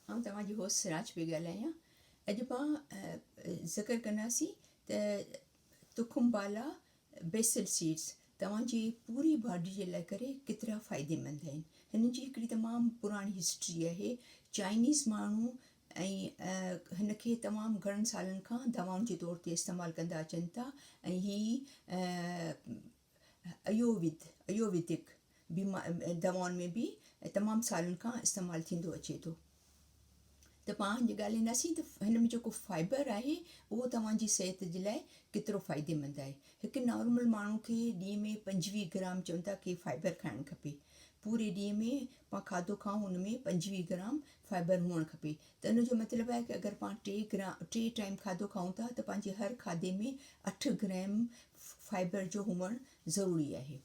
आउं तव्हांजी होस्ट राज पई ॻाल्हायां। अॼु पाण ज़िक्र कंदासीं त तुखुमबाला बेसिल सीड्स तव्हांजी पूरी बॉडी जे लाइ करे केतिरा फ़ाइदेमंद आहिनि। हिन जी हिकिड़ी तमामु पुराणी हिस्ट्री आहे। चाइनीज़ माण्हू ऐं हिन खे तमामु घणनि सालनि खां दवाउनि जे तौर ते इस्तेमालु कंदा अचनि था ऐं हीअ अयोविदिक दवाउनि में बि तमामु सालनि खां इस्तेमालु थींदो अचे थो। त पाण ॻाल्हाईंदासीं त हिन में जेको फाइबर आहे उहो तव्हांजी सिहत जे लाइ केतिरो फ़ाइदेमंद आहे। हिकु नॉर्मल माण्हू खे ॾींहं में 25 ग्राम चवनि था कि फाइबर खाइणु खपे। पूरे ॾींहं में पाण खाधो खाऊं हुन में 25 ग्राम फाइबर हुअणु खपे। त हिन जो मतिलबु आहे कि अगरि पाण 3 टाइम खाधो खाऊं था त पंहिंजे हर खाधे में 8 ग्राम फाइबर जो हुअणु ज़रूरी आहे।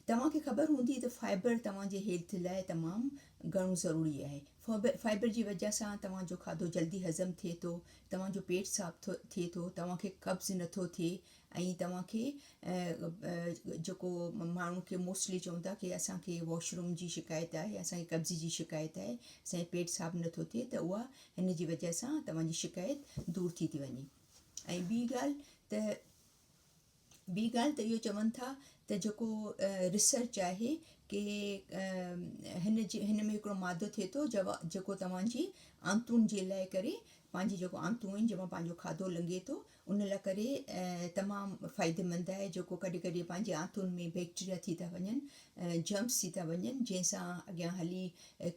तव्हांखे ख़बर हूंदी त फाइबर तव्हांजे हेल्थ लाइ तमामु घणो ज़रूरी आहे। फाइबर जी वजह सां तव्हांजो खाधो जल्दी हज़म थिए थो, तव्हांजो पेट साफ़ु थिए थो, तव्हांखे कब्ज़ नथो थिए ऐं तव्हांखे जेको माण्हू खे मोस्टली चवनि था कि असांखे वॉशरूम जी शिकायत आहे, असांखे कब्ज़ जी शिकायत आहे, असांजो पेट साफ़ु नथो थिए, त उहा हिन जी वजह सां तव्हांजी शिकायत दूरि थी वञे। ऐं ॿी ॻाल्हि त इहो चवनि था त जेको रिसर्च आहे कि हिन में हिकिड़ो मादो थिए थो जेको तव्हांजी आंतुनि जे लाइ करे पंहिंजी जेको आंतूं आहिनि जंहिंमां पंहिंजो खाधो लंघे थो उन लाइ करे तमामु फ़ाइदेमंद आहे। जेको कॾहिं कॾहिं पंहिंजे आंतुनि में बैक्टीरिया थी था वञनि, जम्स थी था वञनि, जंहिंसां अॻियां हली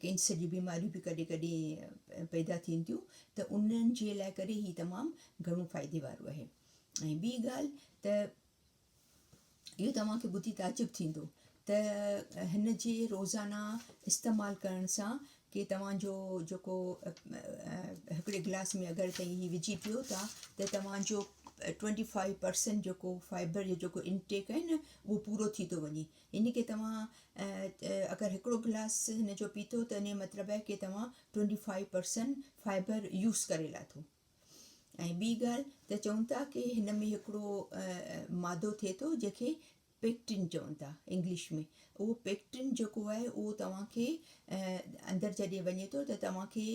कैंसर जी बीमारियूं बि कॾहिं कॾहिं पैदा थींदियूं, त उन्हनि जे लाइ करे ही तमामु घणो फ़ाइदे वारो आहे। ऐं ॿी ॻाल्हि त इहो तव्हांखे ॿुधी ताजुब थींदो त हिन जे रोज़ाना इस्तेमालु करण सां कि तव्हांजो जेको हिकिड़े गिलास में अगरि तव्हां हीअ विझी पियो था त तव्हांजो 25% जेको फाइबर जो जेको इनटेक आहे न उहो पूरो थी थो वञे। इन खे तव्हां अगरि हिकिड़ो गिलास हिन जो पीतो त इन जो मतिलबु आहे कि तव्हां 25% फाइबर यूज़ करे लाथो। ऐं ॿी ॻाल्हि त चवनि था कि हिन में हिकिड़ो मादो थिए थो जंहिंखे पेक्टिन चवनि था इंग्लिश में। उहो पेक्टिन जेको आहे उहो तव्हांखे अंदरि जॾहिं वञे थो त तव्हांखे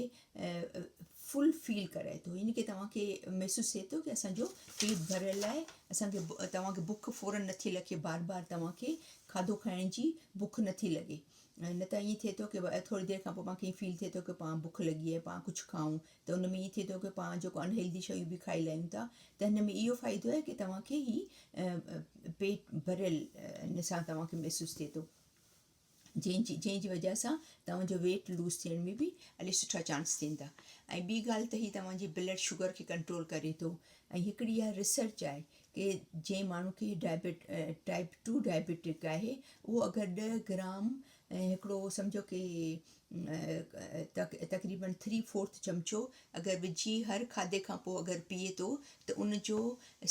फुल फील कराए थो। इन खे तव्हांखे महसूसु थिए थो कि असांजो पेट भरियल आहे, तव्हांखे बुख फ़ौरन नथी लॻे, बार बार तव्हांखे खाधो खाइण जी बुख नथी लॻे। न त ईअं थिए थो कि थोरी देरि खां पोइ पाण खे ईअं फील थिए थो कि पाण बुख लॻी आहे, पाण कुझु खाऊं, त उन में ईअं थिए थो कि पाण जेको अनहेल्दी शयूं बि खाई लाहियूं था। त हिन में इहो फ़ाइदो आहे कि तव्हांखे ही पेट भरियल इन सां तव्हांखे महसूसु थिए थो, जंहिंजी वजह सां तव्हांजो वेट लूज़ थियण में बि इलाही सुठा चांस थींदा। ऐं ॿी ॻाल्हि त ही तव्हांजी ब्लड शुगर खे कंट्रोल करे थो। ऐं हिकिड़ी इहा रिसर्च आहे कि जंहिं माण्हू खे टाइप 2 डायबिटिक आहे उहो अगरि 10 ग्राम हिकिड़ो सम्झो कि तक़रीबन 3/4 चमिचो अगरि विझी हर खाधे खां पोइ अगरि पीए थो त उनजो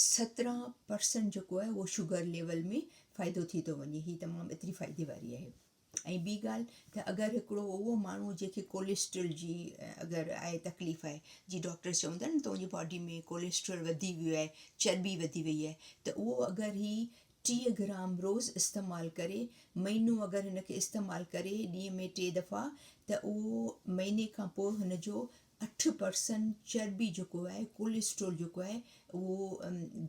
17% जेको आहे उहो शुगर लेवल में फ़ाइदो थी थो वञे। ही तमामु एतिरी फ़ाइदे वारी आहे। ऐं ॿी ॻाल्हि त अगरि हिकिड़ो उहो माण्हू जंहिंखे कोलेस्ट्रॉल जी अगरि आहे तकलीफ़ आहे, जीअं डॉक्टर्स चवंदा आहिनि त उनजी बॉडी में कोलेस्ट्रॉल वधी वियो आहे, चर्बी वधी वई आहे, त उहो अगरि ही 30 ग्राम रोज़ इस्तेमालु करे, महीनो अगरि हिन खे इस्तेमालु करे ॾींहं में 3 दफ़ा, त उहो महीने खां पोइ हुनजो 8% चर्बी जेको आहे, कोलेस्ट्रॉल जेको आहे उहो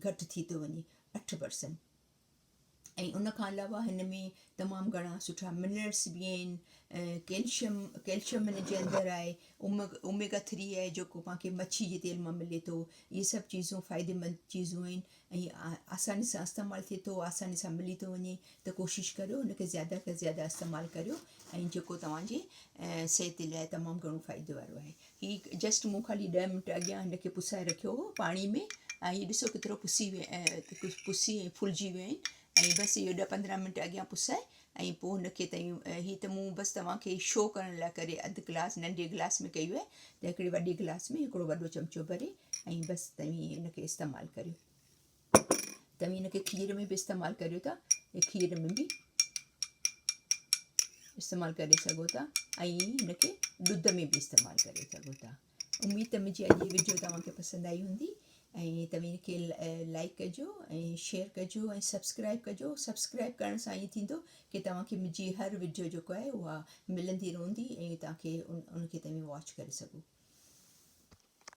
घटि थी थो वञे, 8%। ऐं उनखां अलावा हिन में तमामु घणा सुठा मिनरल्स बि आहिनि, कैल्शियम हिन जे अंदरि आहे, ओमेगा 3 आहे जेको पाण मच्छी जे तेल मां मिले थो। इहे सभु चीज़ूं फ़ाइदेमंद चीज़ूं आहिनि ऐं आसानी सां इस्तेमालु थिए थो, आसानी सां मिली थो वञे। त कोशिशि करियो हुनखे ज़्यादा खां ज़्यादा इस्तेमालु करियो ऐं जेको तव्हांजे सिहत लाइ तमामु घणो फ़ाइदे वारो आहे। हीअ जस्ट मूं ख़ाली 10 मिंट अॻियां हिनखे पुसाए रखियो हो पाणी में, ऐं हीअ ॾिसो केतिरो पुसी फुलिजी वियो आहिनि। ऐं बसि इहो 10-15 मिंट अॻियां पुसाए ऐं पोइ हुनखे हीअ त मूं बसि तव्हांखे शो करण लाइ करे अधु गिलास नंढे गिलास में कई आहे, त हिकिड़े वॾे गिलास में हिकिड़ो वॾो चमिचो भरे ऐं बसि तव्हां हिनखे इस्तेमालु करियो। तव्हां हिनखे खीर में बि इस्तेमालु करियो था, खीर में बि इस्तेमालु करे सघो था ऐं हिनखे ॾुध में बि इस्तेमालु करे सघो था। उमेद त मुंहिंजी अॼु जी वीडियो तव्हांखे पसंदि आई हूंदी ऐं तव्हां हिनखे लाइक कजो ऐं शेयर कजो ऐं सब्सक्राइब कजो। सब्सक्राइब करण सां ईअं थींदो की तव्हांखे मुंहिंजी हर वीडियो जेको आहे उहा मिलंदी रहंदी ऐं तव्हांखे उनखे तव्हां वॉच करे सघो।